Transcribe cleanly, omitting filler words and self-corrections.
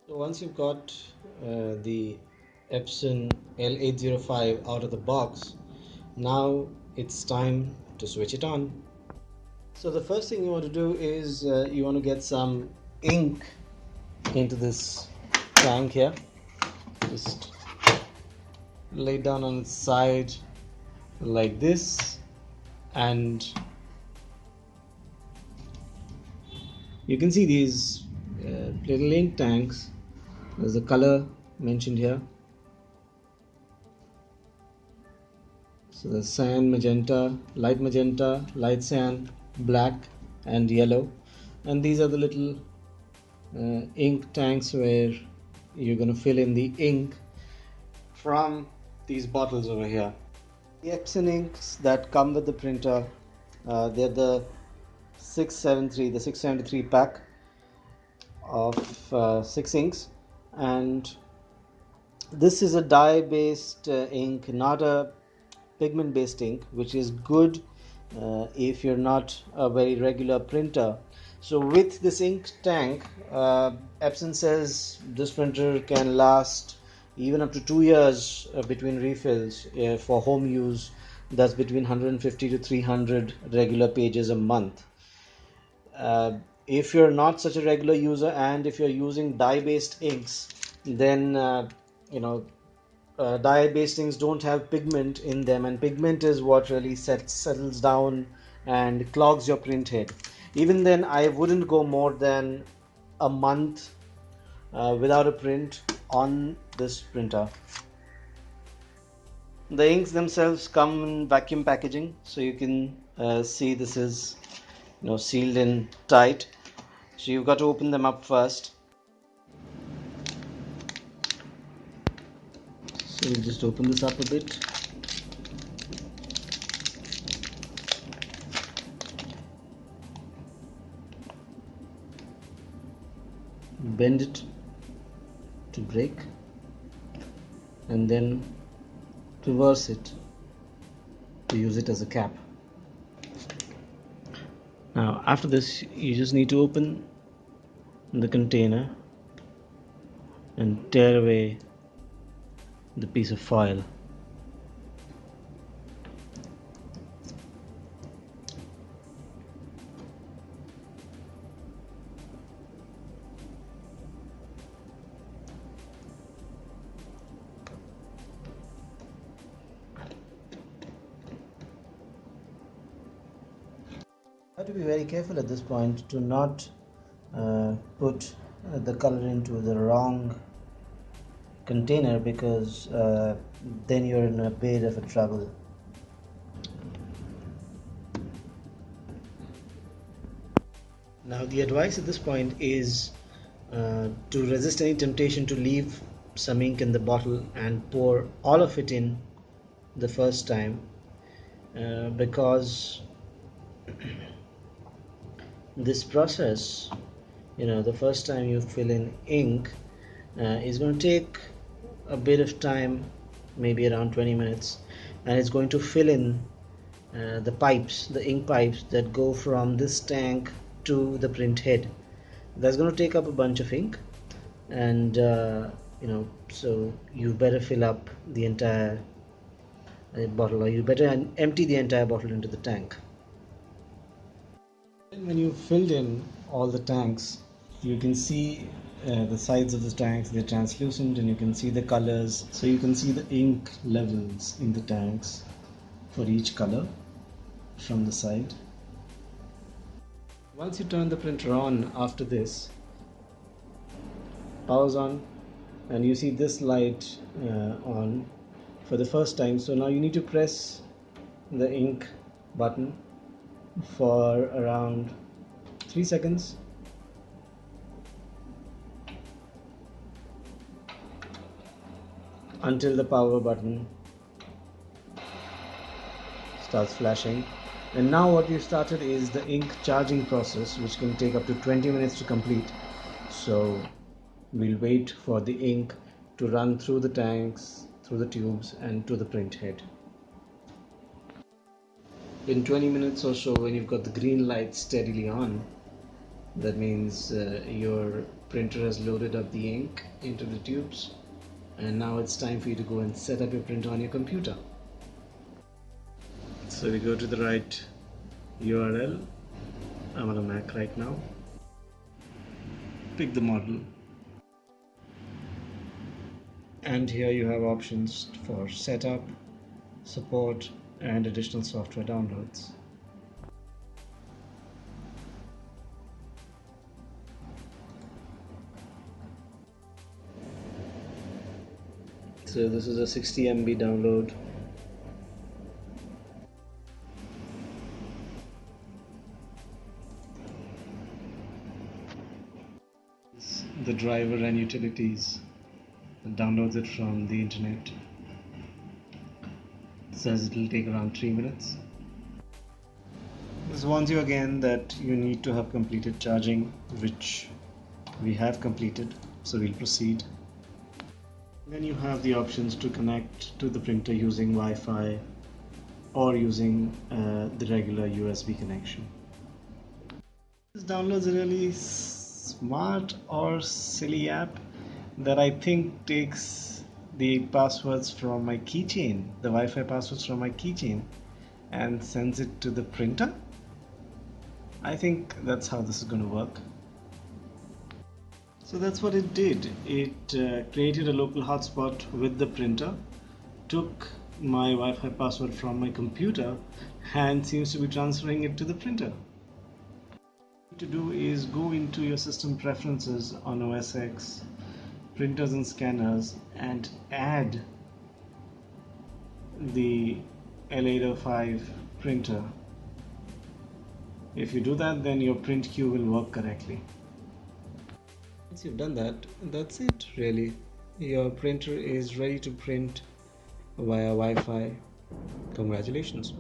So once you've got the Epson L805 out of the box, now it's time to switch it on. So the first thing you want to do is you want to get some ink into this tank here. Just lay it down on its side like this, and you can see these little ink tanks. There's the color mentioned here. So the cyan, magenta, light cyan, black and yellow. And these are the little ink tanks where you're going to fill in the ink from these bottles over here. The Epson inks that come with the printer, they're the 673 pack of 6 inks, and this is a dye based ink, not a pigment based ink, which is good if you're not a very regular printer. So with this ink tank, Epson says this printer can last even up to 2 years between refills for home use. That's between 150 to 300 regular pages a month. If you're not such a regular user, and if you're using dye based inks, then dye based inks don't have pigment in them, and pigment is what really settles down and clogs your print head. Even then, I wouldn't go more than a month without a print on this printer. The inks themselves come in vacuum packaging, so you can see this is sealed in tight. So you've got to open them up first. So you just open this up a bit. Bend it to break, and then reverse it to use it as a cap. Now after this, you just need to open the container and tear away the piece of foil. You have to be very careful at this point to not put the color into the wrong container, because then you're in a bit of a trouble. Now the advice at this point is to resist any temptation to leave some ink in the bottle and pour all of it in the first time, because this process, the first time you fill in ink is going to take a bit of time, maybe around 20 minutes, and it's going to fill in the ink pipes that go from this tank to the print head. That's going to take up a bunch of ink, and so you better fill up the entire bottle, or you better empty the entire bottle into the tank. When you've filled in all the tanks, you can see the sides of the tanks. They're translucent, and you can see the colors, so you can see the ink levels in the tanks for each color from the side. Once you turn the printer on, after this, power's on, and you see this light on for the first time. So now you need to press the ink button for around 3 seconds. Until the power button starts flashing. And now what you started is the ink charging process, which can take up to 20 minutes to complete. So we'll wait for the ink to run through the tanks, through the tubes, and to the print head. In 20 minutes or so, when you've got the green light steadily on, that means your Printer has loaded up the ink into the tubes, and now it's time for you to go and set up your printer on your computer. So we go to the right URL. I'm on a Mac right now. Pick the model, and here you have options for setup, support, and additional software downloads. So this is a 60 MB download. The driver and utilities. It downloads it from the internet. It says it will take around 3 minutes. This warns you again that you need to have completed charging, which we have completed, so we'll proceed. Then you have the options to connect to the printer using Wi-Fi or using the regular USB connection. This downloads a really smart or silly app that I think takes the passwords from my keychain, the Wi-Fi passwords from my keychain, and sends it to the printer. I think that's how this is going to work. So that's what it did. It created a local hotspot with the printer, took my Wi-Fi password from my computer, and seems to be transferring it to the printer. What you need to do is go into your system preferences on OS X, printers and scanners, and add the L805 printer. If you do that, then your print queue will work correctly. Once you've done that, that's it really. Your printer is ready to print via Wi-Fi. Congratulations.